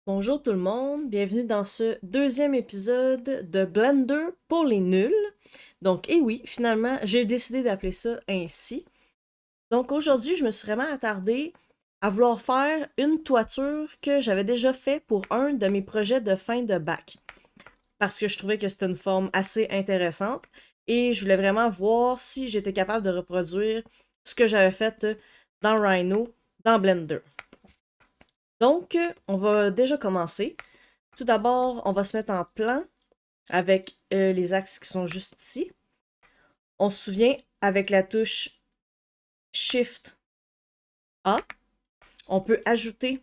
Bonjour tout le monde, bienvenue dans ce deuxième épisode de Blender pour les nuls. Donc, et oui, finalement, j'ai décidé d'appeler ça ainsi. Donc aujourd'hui, je me suis vraiment attardée à vouloir faire une toiture que j'avais déjà fait pour un de mes projets de fin de bac. Parce que je trouvais que c'était une forme assez intéressante et je voulais vraiment voir si j'étais capable de reproduire ce que j'avais fait dans Rhino, dans Blender. Donc, on va déjà commencer. Tout d'abord, on va se mettre en plan avec les axes qui sont juste ici. On se souvient, avec la touche Shift A, on peut ajouter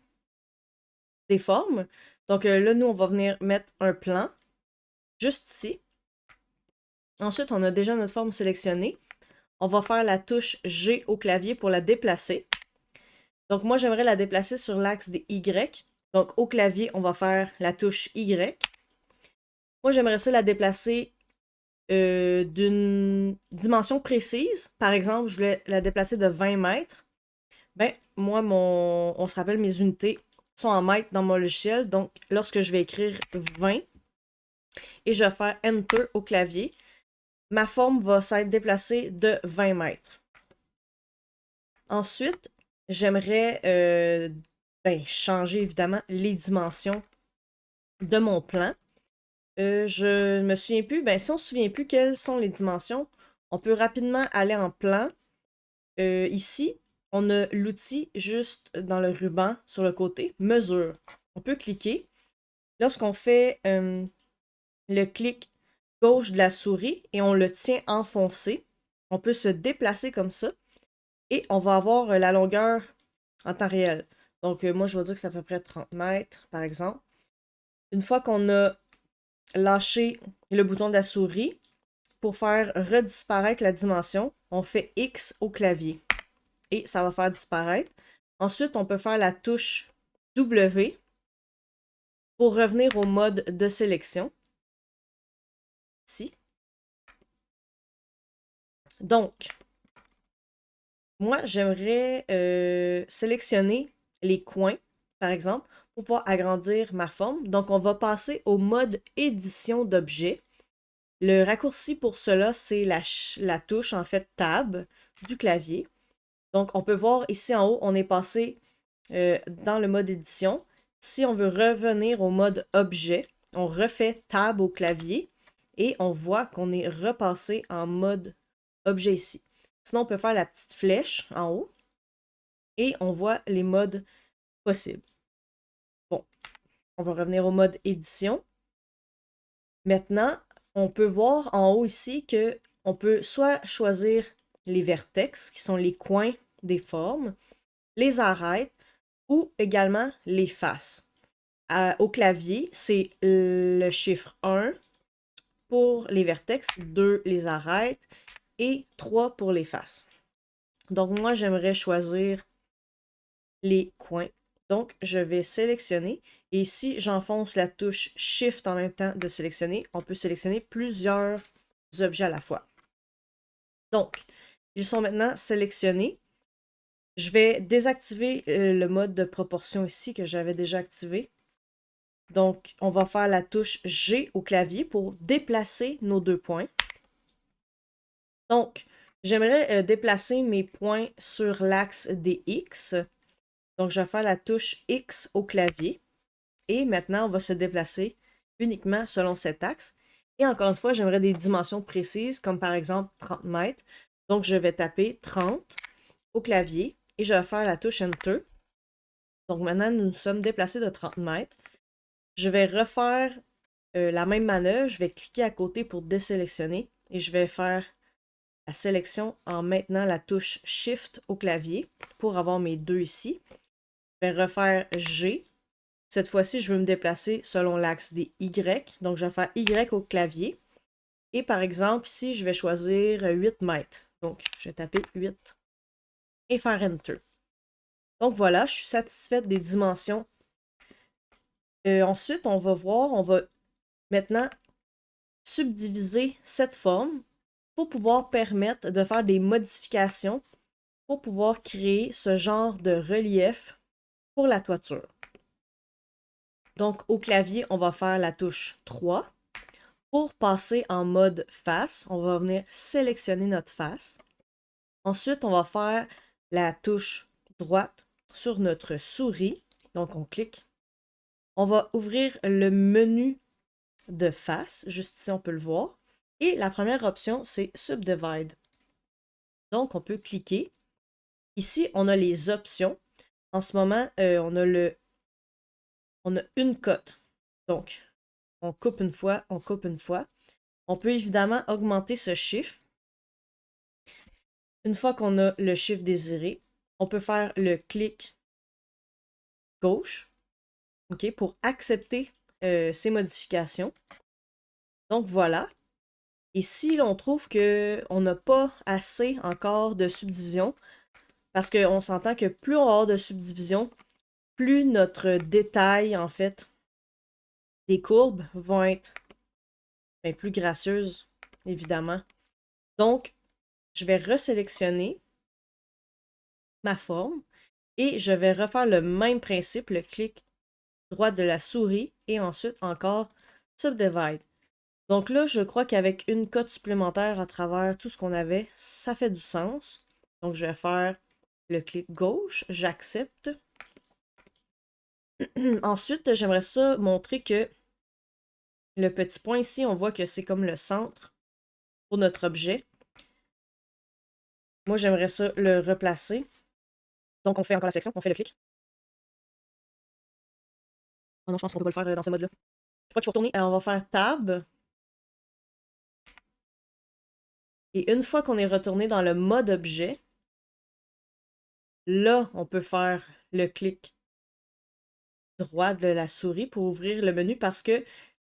des formes. Donc là, nous, on va venir mettre un plan juste ici. Ensuite, on a déjà notre forme sélectionnée. On va faire la touche G au clavier pour la déplacer. Donc moi, j'aimerais la déplacer sur l'axe des Y. Donc au clavier, on va faire la touche Y. Moi, j'aimerais ça la déplacer d'une dimension précise. Par exemple, je voulais la déplacer de 20 mètres. Ben, moi, on se rappelle, mes unités sont en mètres dans mon logiciel. Donc, lorsque je vais écrire 20 et je vais faire Enter au clavier, ma forme va s'être déplacée de 20 mètres. Ensuite, j'aimerais changer évidemment les dimensions de mon plan. Je me souviens plus, si on se souvient plus quelles sont les dimensions, on peut rapidement aller en plan. Ici, on a l'outil juste dans le ruban sur le côté, mesure. On peut cliquer. Lorsqu'on fait le clic gauche de la souris et on le tient enfoncé, on peut se déplacer comme ça et on va avoir la longueur en temps réel. Donc, moi, je vais dire que c'est à peu près 30 mètres, par exemple. Une fois qu'on a lâché le bouton de la souris, pour faire redisparaître la dimension, on fait X au clavier et ça va faire disparaître. Ensuite, on peut faire la touche W pour revenir au mode de sélection. Ici. Donc, moi, j'aimerais sélectionner les coins, par exemple, pour pouvoir agrandir ma forme. Donc, on va passer au mode édition d'objet. Le raccourci pour cela, c'est la touche, en fait, Tab du clavier. Donc, on peut voir ici en haut, on est passé dans le mode édition. Si on veut revenir au mode objet, on refait Tab au clavier et on voit qu'on est repassé en mode objet ici. Sinon, on peut faire la petite flèche en haut et on voit les modes possibles. Bon, on va revenir au mode édition. Maintenant, on peut voir en haut ici que on peut soit choisir les vertex, qui sont les coins des formes, les arêtes, ou également les faces. Au clavier, c'est le chiffre 1 pour les vertex, 2 les arêtes et 3 pour les faces. Donc moi, j'aimerais choisir les coins. Donc, je vais sélectionner et si j'enfonce la touche Shift en même temps de sélectionner, on peut sélectionner plusieurs objets à la fois. Donc, ils sont maintenant sélectionnés. Je vais désactiver le mode de proportion ici que j'avais déjà activé. Donc, on va faire la touche G au clavier pour déplacer nos deux points. Donc, j'aimerais déplacer mes points sur l'axe des X. Donc, je vais faire la touche X au clavier. Et maintenant, on va se déplacer uniquement selon cet axe. Et encore une fois, j'aimerais des dimensions précises, comme par exemple 30 mètres. Donc, je vais taper 30 au clavier et je vais faire la touche Enter. Donc, maintenant, nous nous sommes déplacés de 30 mètres. Je vais refaire la même manœuvre. Je vais cliquer à côté pour désélectionner et je vais faire la sélection en maintenant la touche Shift au clavier pour avoir mes deux ici. Je vais refaire G. Cette fois-ci, je veux me déplacer selon l'axe des Y. Donc, je vais faire Y au clavier. Et par exemple, ici, je vais choisir 8 mètres. Donc, je vais taper 8 et faire Enter. Donc voilà, je suis satisfaite des dimensions. Ensuite, on va voir, on va maintenant subdiviser cette forme pour pouvoir permettre de faire des modifications pour pouvoir créer ce genre de relief pour la toiture. Donc, au clavier, on va faire la touche 3. Pour passer en mode face, on va venir sélectionner notre face. Ensuite, on va faire la touche droite sur notre souris. Donc, on clique. On va ouvrir le menu de face. Juste ici, on peut le voir. Et la première option, c'est Subdivide. Donc, on peut cliquer. Ici, on a les options. En ce moment, on a une cote. Donc, on coupe une fois, on coupe une fois. On peut évidemment augmenter ce chiffre. Une fois qu'on a le chiffre désiré, on peut faire le clic gauche, OK, pour accepter ces modifications. Donc voilà. Et si l'on trouve qu'on n'a pas assez encore de subdivision, parce qu'on s'entend que plus on va avoir de subdivision, plus notre détail, en fait, des courbes vont être plus gracieuses, évidemment. Donc, je vais resélectionner ma forme et je vais refaire le même principe, le clic droit de la souris et ensuite encore Subdivide. Donc là, je crois qu'avec une cote supplémentaire à travers tout ce qu'on avait, ça fait du sens. Donc je vais faire le clic gauche, j'accepte. Ensuite, j'aimerais ça montrer que le petit point ici, on voit que c'est comme le centre pour notre objet. Moi, j'aimerais ça le replacer. Donc on fait encore la sélection, on fait le clic. Oh non, je pense qu'on peut pas le faire dans ce mode-là. Je crois qu'il faut retourner. On va faire Tab. Et une fois qu'on est retourné dans le mode objet, là, on peut faire le clic droit de la souris pour ouvrir le menu parce que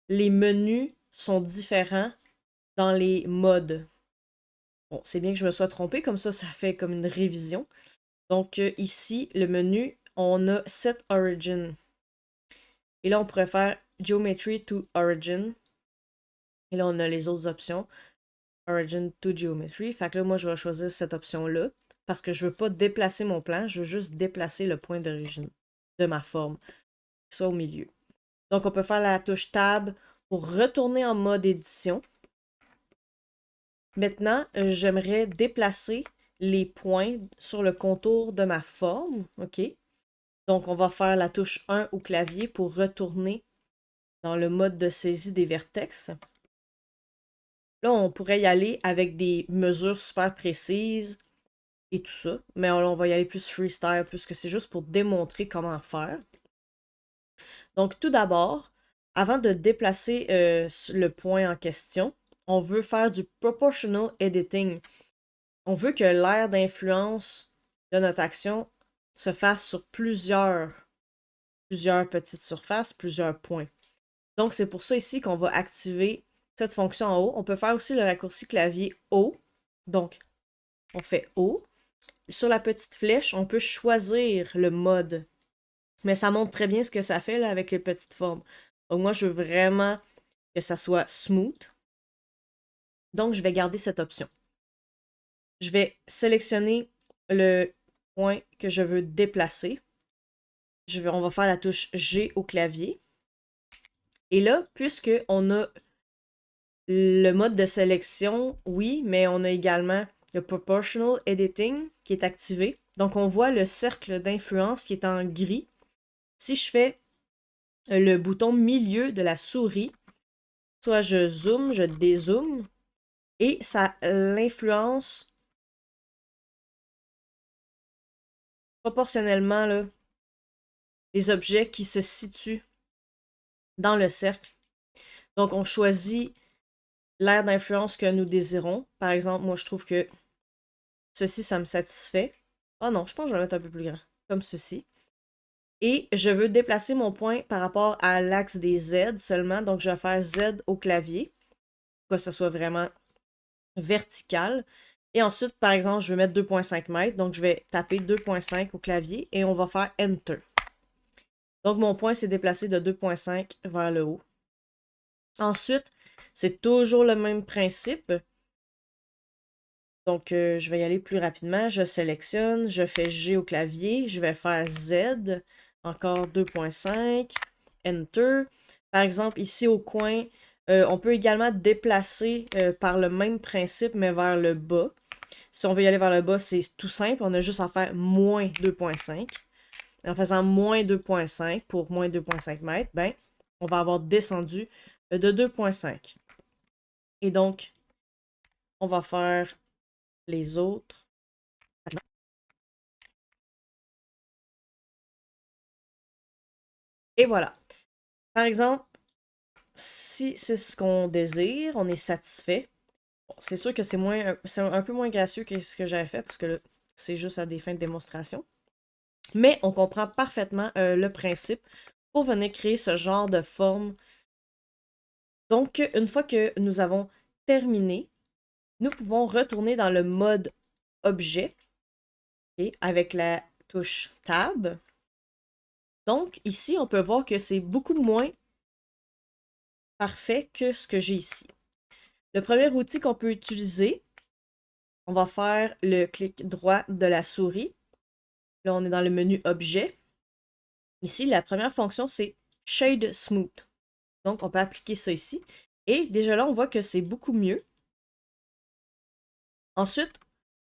les menus sont différents dans les modes. Bon, c'est bien que je me sois trompée, comme ça fait comme une révision. Donc ici, le menu, on a Set Origin. Et là, on pourrait faire Geometry to Origin. Et là, on a les autres options. Origin to Geometry. Fait que là, moi, je vais choisir cette option-là parce que je veux pas déplacer mon plan, je veux juste déplacer le point d'origine de ma forme, soit au milieu. Donc, on peut faire la touche Tab pour retourner en mode édition. Maintenant, j'aimerais déplacer les points sur le contour de ma forme. OK? Donc, on va faire la touche 1 au clavier pour retourner dans le mode de saisie des vertex. Là, on pourrait y aller avec des mesures super précises et tout ça. Mais on va y aller plus freestyle, puisque c'est juste pour démontrer comment faire. Donc, tout d'abord, avant de déplacer le point en question, on veut faire du proportional editing. On veut que l'aire d'influence de notre action se fasse sur plusieurs petites surfaces, plusieurs points. Donc, c'est pour ça ici qu'on va activer cette fonction en haut. On peut faire aussi le raccourci clavier O. Donc, on fait O. Sur la petite flèche, on peut choisir le mode. Mais ça montre très bien ce que ça fait là, avec les petites formes. Donc, moi, je veux vraiment que ça soit smooth. Donc, je vais garder cette option. Je vais sélectionner le point que je veux déplacer. On va faire la touche G au clavier. Et là, puisqu'on a le mode de sélection, oui, mais on a également le Proportional Editing qui est activé. Donc, on voit le cercle d'influence qui est en gris. Si je fais le bouton milieu de la souris, soit je zoome, je dézoome, et ça l'influence proportionnellement là, les objets qui se situent dans le cercle. Donc, on choisit l'aire d'influence que nous désirons. Par exemple, moi, je trouve que ceci, ça me satisfait. Oh non, je pense que je vais le mettre un peu plus grand, comme ceci. Et je veux déplacer mon point par rapport à l'axe des Z seulement. Donc, je vais faire Z au clavier, pour que ce soit vraiment vertical. Et ensuite, par exemple, je veux mettre 2,5 mètres. Donc, je vais taper 2,5 au clavier et on va faire Enter. Donc, mon point s'est déplacé de 2,5 vers le haut. Ensuite, c'est toujours le même principe. Donc, je vais y aller plus rapidement. Je sélectionne, je fais G au clavier, je vais faire Z, encore 2,5, Enter. Par exemple, ici au coin, on peut également déplacer par le même principe, mais vers le bas. Si on veut y aller vers le bas, c'est tout simple. On a juste à faire moins 2,5. En faisant moins 2,5 pour moins 2,5 mètres, ben, on va avoir descendu de 2,5. Et donc, on va faire les autres. Et voilà. Par exemple, si c'est ce qu'on désire, on est satisfait. Bon, c'est sûr que c'est un peu moins gracieux que ce que j'avais fait parce que là, c'est juste à des fins de démonstration. Mais on comprend parfaitement le principe pour venir créer ce genre de forme. Donc, une fois que nous avons terminé, nous pouvons retourner dans le mode objet okay, avec la touche Tab. Donc, ici, on peut voir que c'est beaucoup moins parfait que ce que j'ai ici. Le premier outil qu'on peut utiliser, on va faire le clic droit de la souris. Là, on est dans le menu Objet. Ici, la première fonction, c'est Shade Smooth. Donc, on peut appliquer ça ici. Et déjà là, on voit que c'est beaucoup mieux. Ensuite,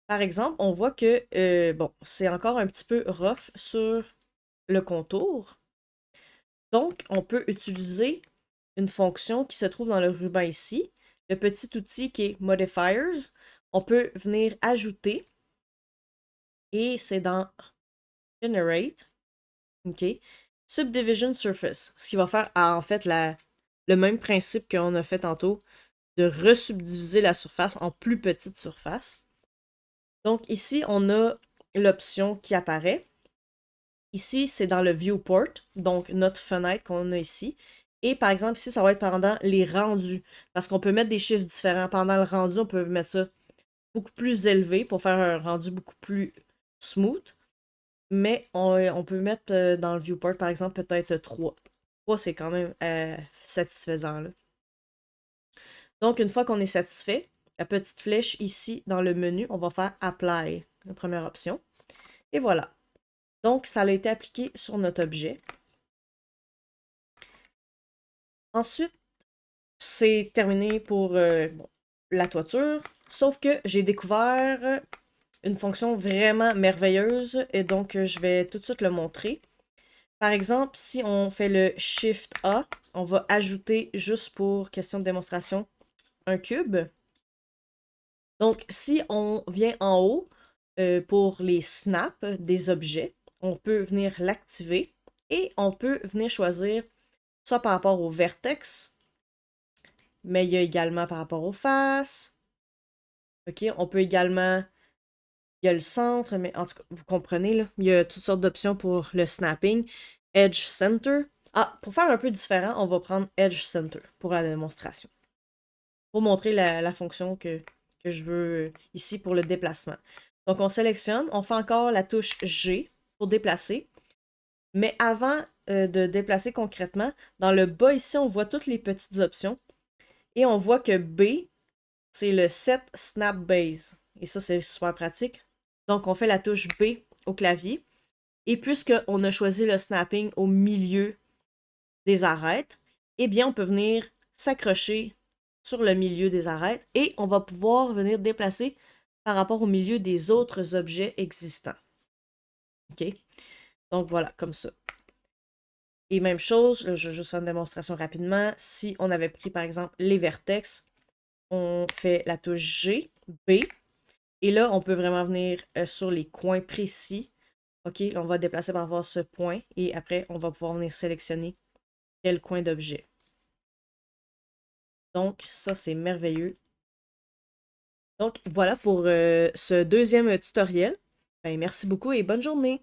par exemple, on voit que, bon, c'est encore un petit peu rough sur le contour. Donc, on peut utiliser une fonction qui se trouve dans le ruban ici. Le petit outil qui est Modifiers. On peut venir ajouter. Et c'est dans Generate. OK. Subdivision Surface. Ce qui va faire, en fait, le même principe qu'on a fait tantôt, de resubdiviser la surface en plus petites surfaces. Donc ici, on a l'option qui apparaît. Ici, c'est dans le viewport, donc notre fenêtre qu'on a ici. Et par exemple, ici, ça va être pendant les rendus, parce qu'on peut mettre des chiffres différents. Pendant le rendu, on peut mettre ça beaucoup plus élevé pour faire un rendu beaucoup plus smooth. Mais on peut mettre dans le viewport, par exemple, peut-être 3. 3, c'est quand même satisfaisant. Là. Donc, une fois qu'on est satisfait, la petite flèche ici dans le menu, on va faire Apply, la première option. Et voilà. Donc, ça a été appliqué sur notre objet. Ensuite, c'est terminé pour bon, la toiture. Sauf que j'ai découvert une fonction vraiment merveilleuse et donc je vais tout de suite le montrer. Par exemple, si on fait le Shift A, on va ajouter, juste pour question de démonstration, un cube. Donc, si on vient en haut pour les snaps des objets, on peut venir l'activer et on peut venir choisir soit par rapport au vertex, mais il y a également par rapport aux faces. OK, on peut également... Il y a le centre, mais en tout cas, vous comprenez, là, il y a toutes sortes d'options pour le snapping. Edge Center. Ah, pour faire un peu différent, on va prendre Edge Center pour la démonstration. Pour montrer la fonction que je veux ici pour le déplacement. Donc, on sélectionne, on fait encore la touche G pour déplacer. Mais avant de déplacer concrètement, dans le bas ici, on voit toutes les petites options. Et on voit que B, c'est le Set Snap Base. Et ça, c'est super pratique. Donc, on fait la touche B au clavier. Et puisqu'on a choisi le snapping au milieu des arêtes, eh bien, on peut venir s'accrocher sur le milieu des arêtes et on va pouvoir venir déplacer par rapport au milieu des autres objets existants. OK? Donc, voilà, comme ça. Et même chose, là, je vais juste faire une démonstration rapidement. Si on avait pris, par exemple, les vertex, on fait la touche G, B, et là, on peut vraiment venir sur les coins précis. OK, là, on va déplacer par rapport à ce point, et après, on va pouvoir venir sélectionner quel coin d'objet. Donc, ça, c'est merveilleux. Donc, voilà pour ce deuxième tutoriel. Ben, merci beaucoup et bonne journée!